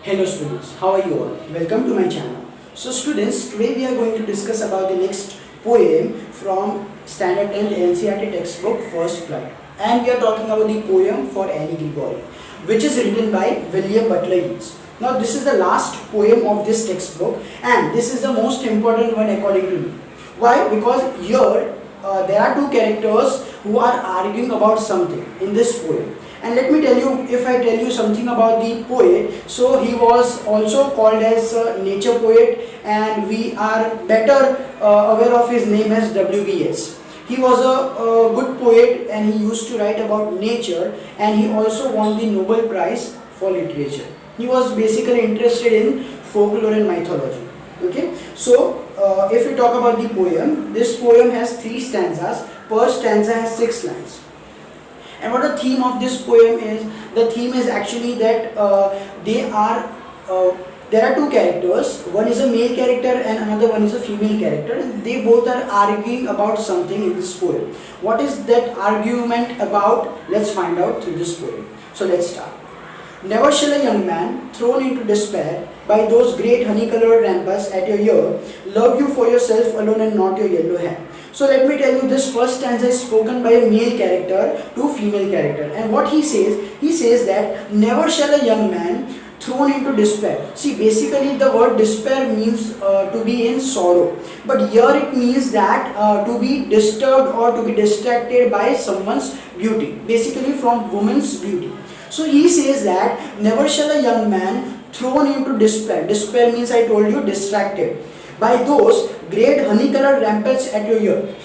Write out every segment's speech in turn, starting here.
Hello students, how are you all? Welcome to my channel. So students, today we are going to discuss about the next poem from Standard 10 NCERT textbook First Flight. And we are talking about the poem For Anne Gregory, which is written by William Butler Yeats. Now this is the last poem of this textbook and this is the most important one according to me. Why? Because here there are two characters who are arguing about something in this poem. And let me tell you, if I tell you something about the poet, so he was also called as a nature poet, and we are better aware of his name as W.B. Yeats. He was a good poet and he used to write about nature, and he also won the Nobel Prize for literature. He was basically interested in folklore and mythology. Okay, so if we talk about the poem, this poem has 3 stanzas. Per stanza has 6 lines. And what the theme of this poem is? The theme is actually that there are two characters. One is a male character and another one is a female character. And they both are arguing about something in this poem. What is that argument about? Let's find out through this poem. So let's start. Never shall a young man, thrown into despair by those great honey-colored ramparts at your ear, love you for yourself alone and not your yellow hair. So let me tell you, this first stanza is spoken by a male character to female character. And what he says that never shall a young man thrown into despair. See, basically the word despair means to be in sorrow. But here it means that to be disturbed or to be distracted by someone's beauty. Basically from woman's beauty. So he says that never shall a young man thrown into despair. Despair means, I told you, distracted by those great honey-colored ramparts at your ear.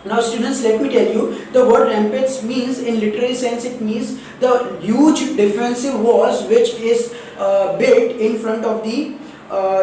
Now students, let me tell you, the word ramparts means, in literary sense, it means the huge defensive walls which is built in front of the,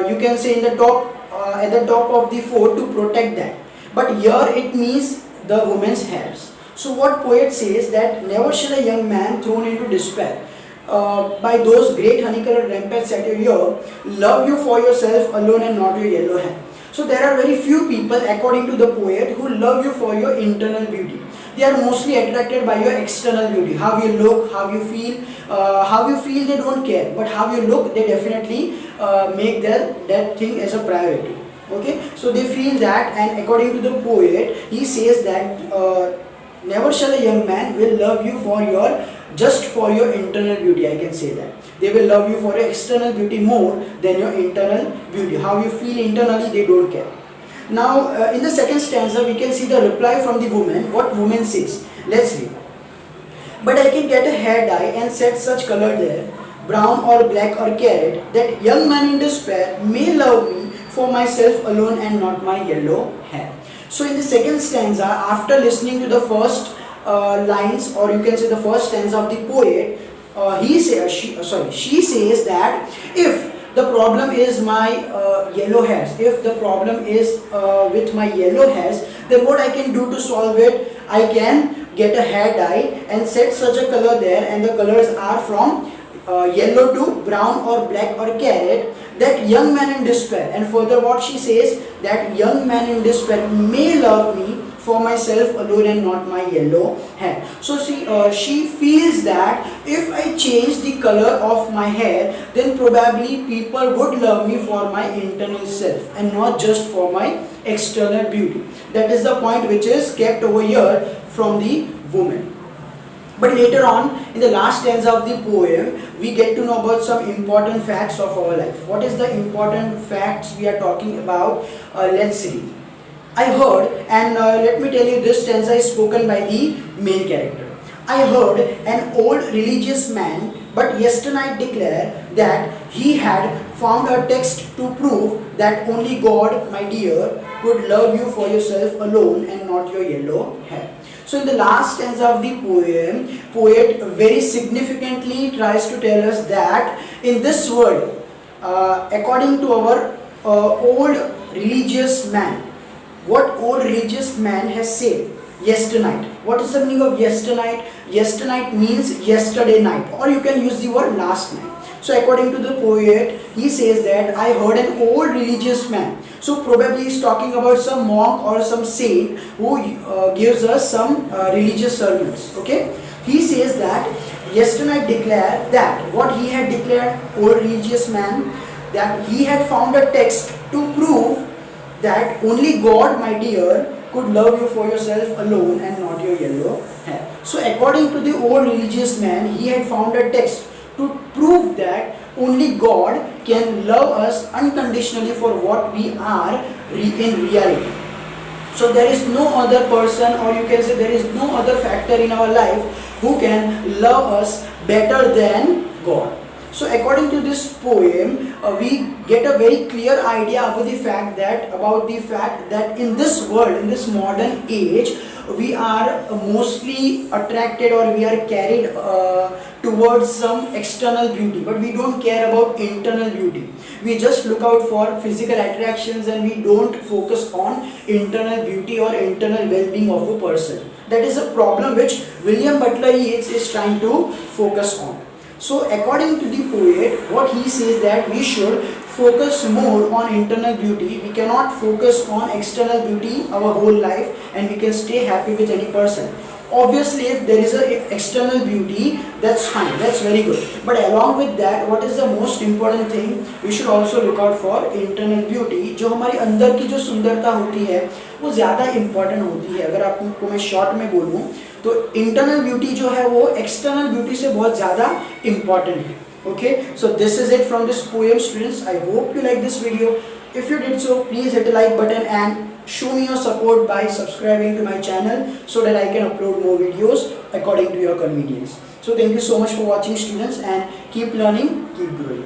you can say in the top, at the top of the fort to protect that. But here it means the women's hairs. So what poet says that never shall a young man thrown into despair by those great honey-colored ramparts at your ear, love you for yourself alone and not your yellow hair. So there are very few people, according to the poet, who love you for your internal beauty. They are mostly attracted by your external beauty. How you look, how you feel they don't care. But how you look, they definitely make that thing as a priority. Okay, so they feel that, and according to the poet, he says that never shall a young man will love you for just for your internal beauty. I can say that they will love you for your external beauty more than your internal beauty. How you feel internally, they don't care. Now in the second stanza we can see the reply from the woman. What woman says, let's read. But I can get a hair dye and set such color there, brown or black or carrot, that young man in despair may love me for myself alone and not my yellow hair. So in the second stanza, after listening to the first lines, or you can say the first stanza of the poet, she says that if the problem is my yellow hairs, if the problem is with my yellow hairs, then what I can do to solve it? I can get a hair dye and set such a color there, and the colors are from yellow to brown or black or carrot, that young man in despair. And further what she says, that young man in despair may love me for myself alone and not my yellow hair. So see, she feels that if I change the color of my hair, then probably people would love me for my internal self and not just for my external beauty. That is the point which is kept over here from the woman. But later on, in the last stanza of the poem, we get to know about some important facts of our life. What is the important facts we are talking about? Let's see. I heard, and let me tell you, this stanza is spoken by the main character. I heard an old religious man, but yesternight declare that he had found a text to prove that only God, my dear, could love you for yourself alone and not your yellow hair. So in the last stanza of the poem, poet very significantly tries to tell us that in this world, according to our old religious man, what old religious man has said yesternight. What is the meaning of yesternight? Yesternight means yesterday night, or you can use the word last night. So according to the poet, he says that I heard an old religious man. So probably he's talking about some monk or some saint who gives us some religious sermons. Okay, he says that yesterday declared that what he had declared, old religious man, that he had found a text to prove that only God, my dear, could love you for yourself alone and not your yellow hair. So according to the old religious man, he had found a text to prove that only God can love us unconditionally for what we are in reality. So there is no other person, or you can say there is no other factor in our life who can love us better than God. So according to this poem, we get a very clear idea about the fact that in this world, in this modern age, we are mostly attracted, or we are carried towards some external beauty, but we don't care about internal beauty. We just look out for physical attractions and we don't focus on internal beauty or internal well-being of a person. That is a problem which William Butler Yeats is trying to focus on. So according to the poet, what he says that we should focus more on internal beauty. We cannot focus on external beauty our whole life, and we can stay happy with any person. Obviously, if there is an external beauty, that's fine, that's very good. But along with that, what is the most important thing? We should also look out for internal beauty. जो हमारी अंदर की जो सुंदरता होती है, वो ज़्यादा important होती है. अगर आपको मैं शॉर्ट में बोलूँ, तो इंटरनल ब्यूटी जो है वो एक्सटर्नल ब्यूटी से बहुत ज़्यादा इम्पॉर्टेंट है. Okay, so this is it from this poem, students. I hope you like this video. If you did so, please hit the like button and show me your support by subscribing to my channel so that I can upload more videos according to your convenience. So thank you so much for watching, students, and keep learning, keep growing.